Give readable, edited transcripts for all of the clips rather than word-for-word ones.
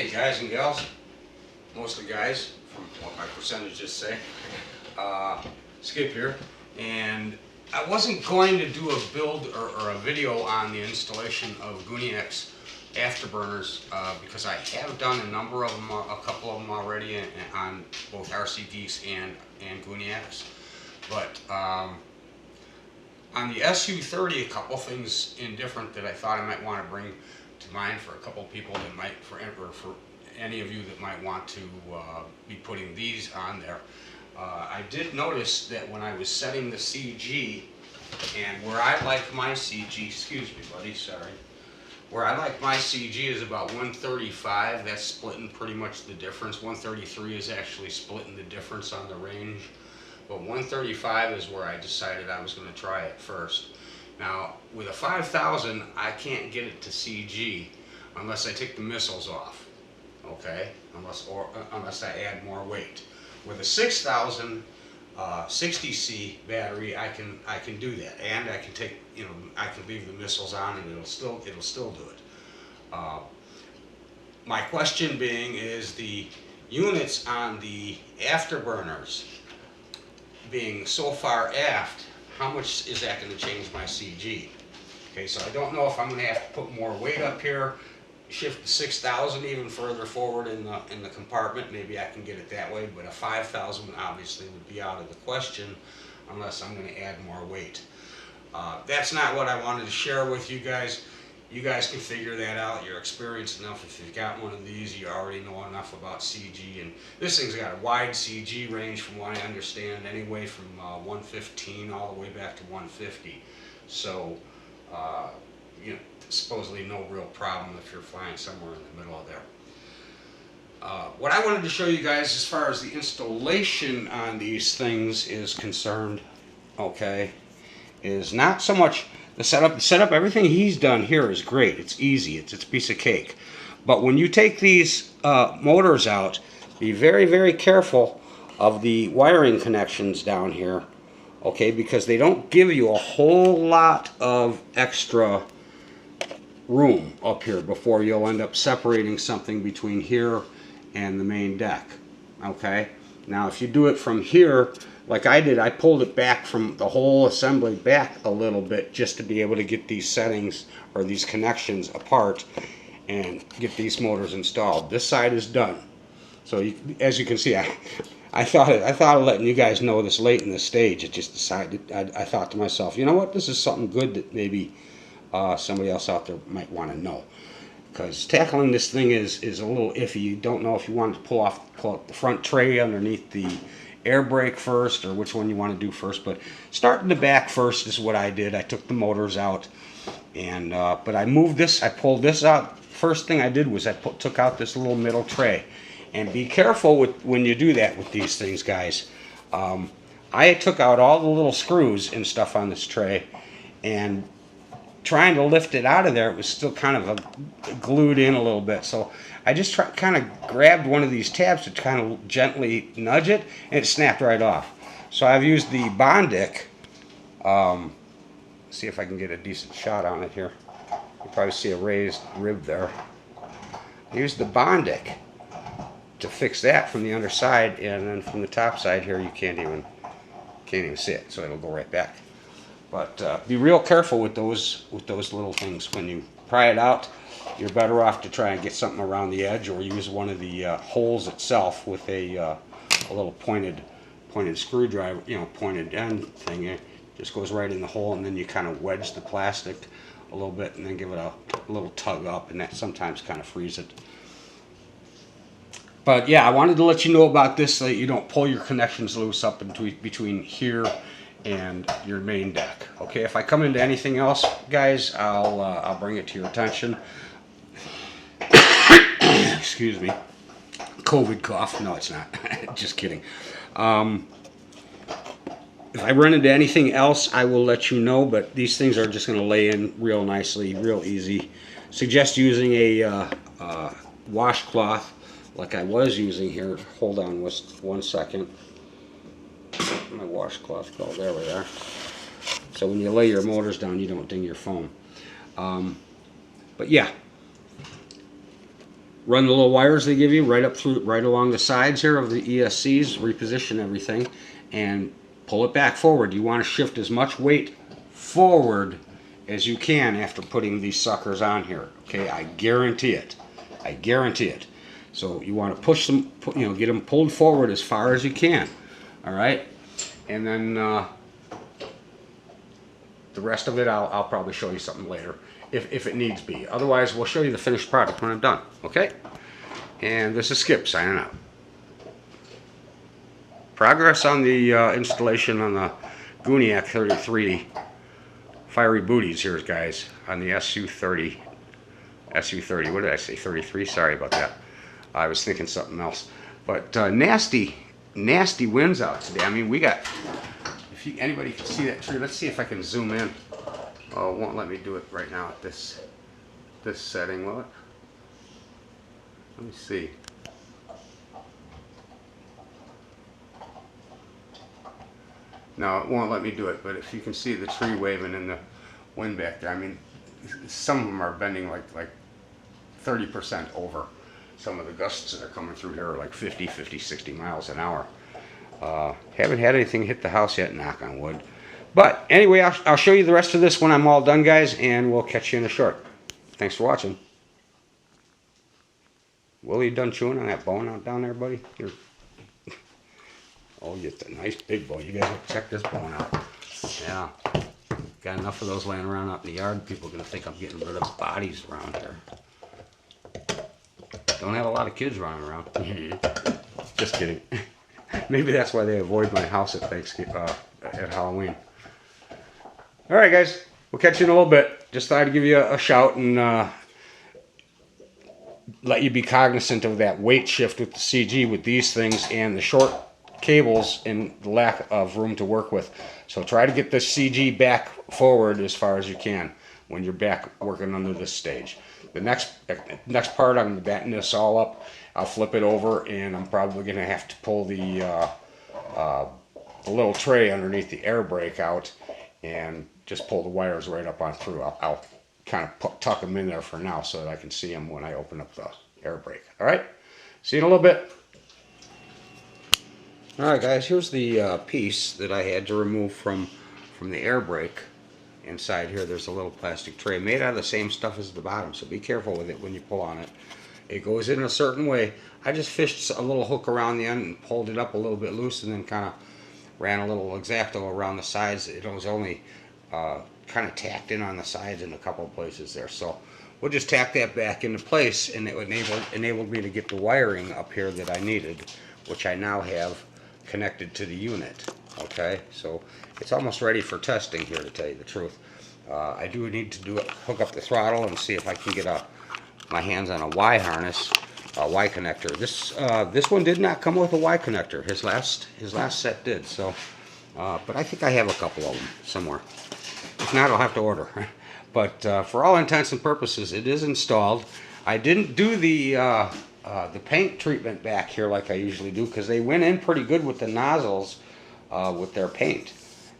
Hey guys and gals, mostly guys, from what my percentages say. Skip here, and I wasn't going to do a build or a video on the installation of Gooniac's afterburners because I have done a number of them, a couple of them already on both RC Geeks and Gooniac's. But on the SU-30, a couple things indifferent that I thought I might want to bring to mind for a couple of people that might, for any of you that might want to be putting these on there. I did notice that when I was setting the CG, and where I like my CG, excuse me buddy, sorry, where I like my CG is about 135, that's splitting pretty much the difference. 133 is actually splitting the difference on the range, but 135 is where I decided I was going to try it first. Now, with a 5000, I can't get it to CG unless I take the missiles off, okay? Unless I add more weight. With a 6000 60C battery, I can do that, and I can take, I can leave the missiles on, and it'll still do it. My question being is the units on the afterburners being so far aft, how much is that going to change my CG? Okay, so I don't know if I'm going to have to put more weight up here, shift the 6000 even further forward in the compartment. Maybe I can get it that way, but a 5000 obviously would be out of the question unless I'm going to add more weight. That's not what I wanted to share with you guys. You guys can figure that out. You're experienced enough. If you've got one of these, you already know enough about CG. And this thing's got a wide CG range from what I understand, anyway from 115 all the way back to 150. So, supposedly no real problem if you're flying somewhere in the middle of there. What I wanted to show you guys as far as the installation on these things is concerned, okay, is not so much the setup. Everything he's done here is great. It's easy. It's a piece of cake. But when you take these motors out, be very, very careful of the wiring connections down here, okay, because they don't give you a whole lot of extra room up here before you'll end up separating something between here and the main deck, okay? Now if you do it from here like I did, I pulled it back from the whole assembly back a little bit just to be able to get these settings or these connections apart and get these motors installed. This side is done. So as you can see, I thought of letting you guys know this late in the stage. It just decided, I thought to myself, you know what, this is something good that maybe somebody else out there might want to know. Because tackling this thing is a little iffy. You don't know if you want to pull out the front tray underneath the air brake first, or which one you want to do first. But starting the back first is what I did. I took the motors out, and but I moved this. I pulled this out. First thing I did was I took out this little middle tray. And be careful when you do that with these things, guys. I took out all the little screws and stuff on this tray, and trying to lift it out of there, it was still kind of glued in a little bit. So I just kind of grabbed one of these tabs to kind of gently nudge it, and it snapped right off. So I've used the Bondic. See if I can get a decent shot on it here. You probably see a raised rib there. I used the Bondic to fix that from the underside, and then from the top side here you can't even see it, so it'll go right back. But be real careful with those little things. When you pry it out, you're better off to try and get something around the edge, or use one of the holes itself with a little pointed screwdriver, pointed end thing. It just goes right in the hole, and then you kind of wedge the plastic a little bit, and then give it a little tug up, and that sometimes kind of frees it. But yeah, I wanted to let you know about this so that you don't pull your connections loose up between here and your main deck. Okay, if I come into anything else, guys, I'll bring it to your attention. Excuse me. COVID cough. No, it's not. Just kidding. If I run into anything else, I will let you know, but these things are just going to lay in real nicely, real easy. Suggest using a washcloth like I was using here. Hold on just 1 second. My washcloth go. There we are. So when you lay your motors down, you don't ding your foam. But yeah, run the little wires they give you right up through, right along the sides here of the ESCs, reposition everything, and pull it back forward. You want to shift as much weight forward as you can after putting these suckers on here. Okay, I guarantee it. I guarantee it. So you want to push them, you know, get them pulled forward as far as you can. All right, and then the rest of it, I'll probably show you something later if it needs be. Otherwise, we'll show you the finished product when I'm done. Okay, and this is Skip signing out. Progress on the installation on the Gooniac33 fiery booties here, guys, on the SU-30. SU-30, what did I say, 33? Sorry about that. I was thinking something else. But nasty winds out today. I mean, we got, if anybody can see that tree, let's see if I can zoom in. Oh, it won't let me do it right now at this setting, will it? Let me see. No, it won't let me do it, but if you can see the tree waving in the wind back there, I mean, some of them are bending like 30% over. Some of the gusts that are coming through here are like 50, 60 miles an hour. Haven't had anything hit the house yet, knock on wood. But anyway, I'll show you the rest of this when I'm all done, guys, and we'll catch you in a short. Thanks for watching. Willie, you done chewing on that bone out down there, buddy? Here. Oh, it's a nice big bone. You guys check this bone out. Yeah. Got enough of those laying around out in the yard. People are going to think I'm getting rid of bodies around here. Don't have a lot of kids running around. Just kidding. Maybe that's why they avoid my house at Thanksgiving, at Halloween. All right, guys. We'll catch you in a little bit. Just thought I'd give you a shout and let you be cognizant of that weight shift with the CG with these things and the short cables and the lack of room to work with. So try to get this CG back forward as far as you can when you're back working under this stage. The next part, I'm going to batten this all up. I'll flip it over, and I'm probably going to have to pull the little tray underneath the air brake out and just pull the wires right up on through. I'll kind of tuck them in there for now so that I can see them when I open up the air brake. All right? See you in a little bit. All right, guys, here's the piece that I had to remove from the air brake. Inside here, there's a little plastic tray made out of the same stuff as the bottom, so be careful with it when you pull on it. It goes in a certain way. I just fished a little hook around the end and pulled it up a little bit loose, and then kind of ran a little X-Acto around the sides. It was only kind of tacked in on the sides in a couple of places there. So we'll just tack that back into place, and it enabled me to get the wiring up here that I needed, which I now have connected to the unit. Okay, so it's almost ready for testing here, to tell you the truth. I do need to hook up the throttle and see if I can get my hands on a Y harness, a Y connector. This one did not come with a Y connector. His last set did. So, but I think I have a couple of them somewhere. If not, I'll have to order. But for all intents and purposes, it is installed. I didn't do the paint treatment back here like I usually do, because they went in pretty good with the nozzles with their paint.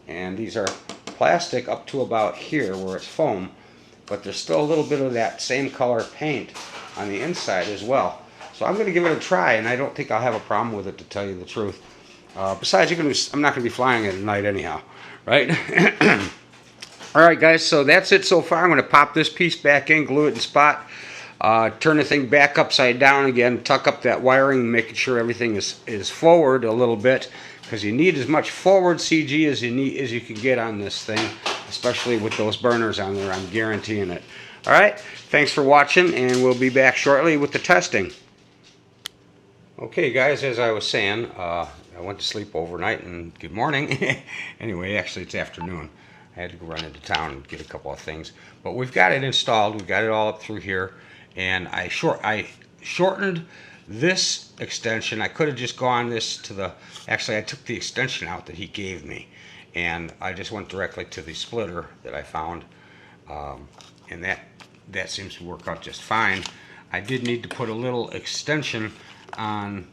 And these are plastic up to about here where it's foam, but there's still a little bit of that same color paint on the inside as well. So I'm going to give it a try, and I don't think I'll have a problem with it, to tell you the truth. Besides, I'm not going to be flying it at night anyhow, right? All right, guys, so that's it so far. I'm going to pop this piece back in, glue it in spot, turn the thing back upside down again, tuck up that wiring, making sure everything is forward a little bit, because you need as much forward CG as you can get on this thing, especially with those burners on there. I'm guaranteeing it. All right, thanks for watching, and we'll be back shortly with the testing. Okay, guys, as I was saying, I went to sleep overnight, and good morning. Anyway, actually, it's afternoon. I had to go run into town and get a couple of things, but we've got it installed. We've got it all up through here, and I shortened this extension. I could have just gone this to the, actually I took the extension out that he gave me, and I just went directly to the splitter that I found, and that seems to work out just fine. I did need to put a little extension on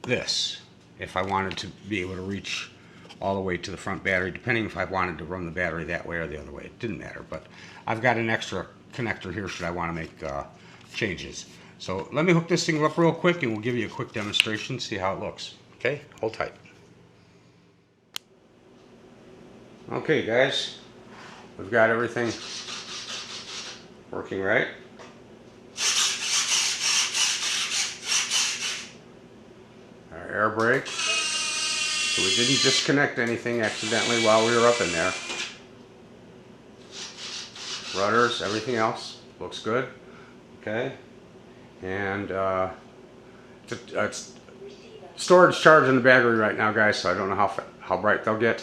this if I wanted to be able to reach all the way to the front battery, depending if I wanted to run the battery that way or the other way. It didn't matter, but I've got an extra connector here should I want to make changes. So let me hook this thing up real quick and we'll give you a quick demonstration, see how it looks. Okay, hold tight. Okay guys, we've got everything working right. Our air brake. So we didn't disconnect anything accidentally while we were up in there. Rudders, everything else looks good. Okay. And it's storage charging the battery right now, guys, so I don't know how bright they'll get.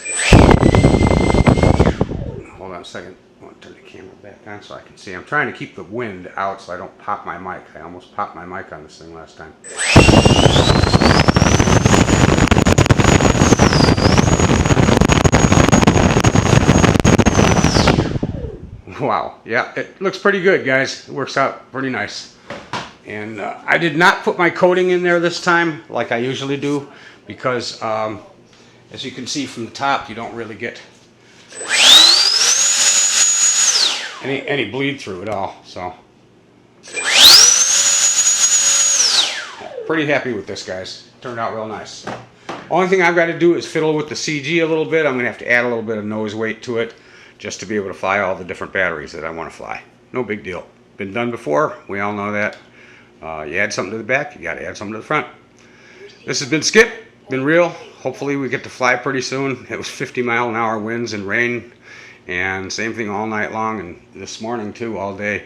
Hold on a second. I want to turn the camera back on so I can see. I'm trying to keep the wind out so I don't pop my mic. I almost popped my mic on this thing last time. Wow, yeah, it looks pretty good, guys. It works out pretty nice. And I did not put my coating in there this time like I usually do because as you can see from the top, you don't really get any bleed through at all. So pretty happy with this, guys. Turned out real nice. Only thing I've got to do is fiddle with the CG a little bit. I'm going to have to add a little bit of nose weight to it just to be able to fly all the different batteries that I want to fly. No big deal. Been done before. We all know that. You add something to the back, you got to add something to the front. This has been Skip. Been real. Hopefully we get to fly pretty soon. It was 50-mile-an-hour winds and rain, and same thing all night long, and this morning too, all day.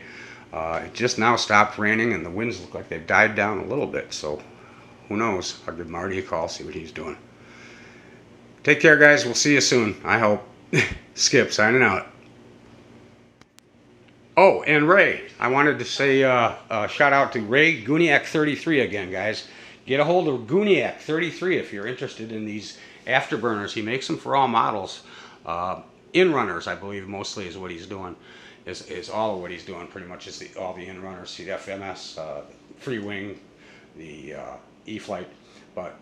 It just now stopped raining, and the winds look like they've died down a little bit. So who knows? I'll give Marty a call, see what he's doing. Take care, guys. We'll see you soon, I hope. Skip signing out. Oh, and Ray, I wanted to say shout out to Ray Gooniac33 again, guys. Get a hold of Gooniac33 if you're interested in these afterburners. He makes them for all models. In-runners, I believe, mostly is what he's doing. Is all of what he's doing pretty much is all the in-runners, the FMS, Free Wing, the E-Flite. But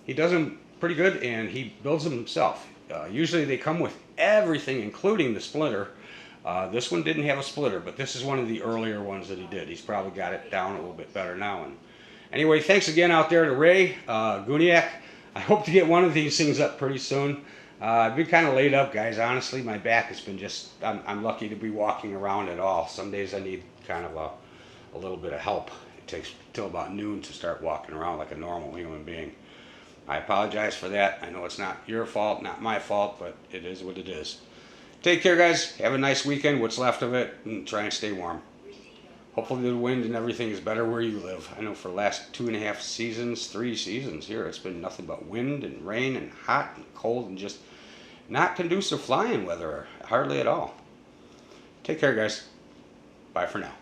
he does them pretty good, and he builds them himself. Usually they come with everything, including the splitter. This one didn't have a splitter, but this is one of the earlier ones that he did. He's probably got it down a little bit better now. And anyway, thanks again out there to Ray Gooniac. I hope to get one of these things up pretty soon. I've been kind of laid up, guys. Honestly, my back has been just, I'm lucky to be walking around at all. Some days I need kind of a little bit of help. It takes till about noon to start walking around like a normal human being. I apologize for that. I know it's not your fault, not my fault, but it is what it is. Take care, guys. Have a nice weekend, what's left of it, and try and stay warm. Hopefully the wind and everything is better where you live. I know for the last 2.5 seasons, 3 seasons here, it's been nothing but wind and rain and hot and cold and just not conducive flying weather, hardly at all. Take care, guys. Bye for now.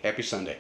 Happy Sunday.